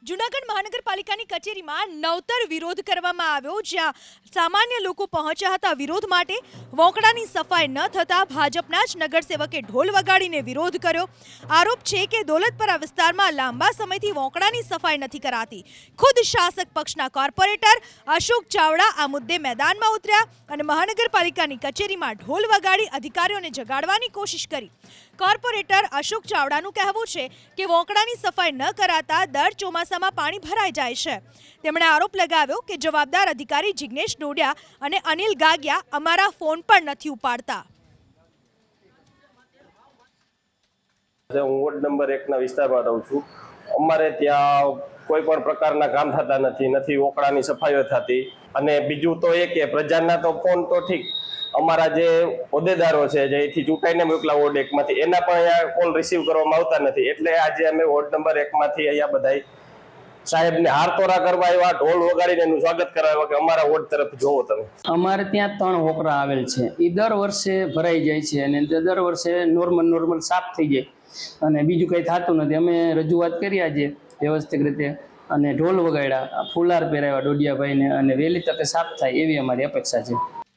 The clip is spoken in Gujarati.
જૂનાગઢ મહાનગરપાલિકાની કચેરીમાં નવતર વિરોધ કરવામાં આવ્યો, જ્યાં સામાન્ય લોકો પહોંચ્યા હતા વિરોધ માટે। વોંકડાની સફાઈ ન થતાં ભાજપના જ નગરસેવકે ઢોલ વગાડીને વિરોધ કર્યો। આરોપ છે કે દોલતપરા વિસ્તારમાં લાંબા સમયથી વોંકડાની સફાઈ નથી કરાતી। ખુદ શાસક પક્ષના કોર્પોરેટર અશોક ચાવડા આ મુદ્દે મેદાનમાં ઉતર્યા અને મહાનગરપાલિકાની કચેરીમાં ઢોલ વગાડી અધિકારીઓને જગાડવાની કોશિશ કરી। કોર્પોરેટર અશોક ચાવડાનું કહેવું છે કે વોંકડાની સફાઈ ન કરાતા દર ચોમાસામાં પાણી ભરાઈ જાય છે। તેમણે આરોપ લગાવ્યો કે જવાબદાર અધિકારી જિગ્નેશ ડોડિયા અને અનિલ ગાગિયા અમારા ફોન પણ નથી ઉપાડતા। હું વોર્ડ નંબર 1 ના વિસ્તારમાં રહું છું। અમારે ત્યાં કોઈ પણ પ્રકારના કામ થતા નથી વોંકડાની સફાઈઓ થતી। અને બીજું તો એ કે પ્રજાના તો ફોન તો ઠીક, અમારા જે હોદ્દેદારો છે જે અહીંથી ચૂંટાઈને મોકલા વોર્ડ 1 માંથી એના પણ અહીંયા કોલ રિસીવ કરવામાં આવતા નથી। એટલે આજે અમે વોર્ડ નંબર 1 માંથી અહીંયા બધાય સાહેબને હારતોરા કરવા આવ્યા, ઢોલ વગાડીને એનું સ્વાગત કરાવ્યા કે અમારા વોર્ડ તરફ જોવો તમે। અમારે ત્યાં 3 વોંકડા આવેલ છે, એ દર વર્ષે ભરાઈ જાય છે અને દર વર્ષે નોર્મલ સાફ થઈ જાય અને બીજું કંઈ થતું નથી। અમે રજૂઆત કરી આજે વ્યવસ્થિત રીતે અને ઢોલ વગાડ્યા, ફુલાર પહેરાવ્યા ડોડિયાભાઈને અને વહેલી તકે સાફ થાય એવી અમારી અપેક્ષા છે।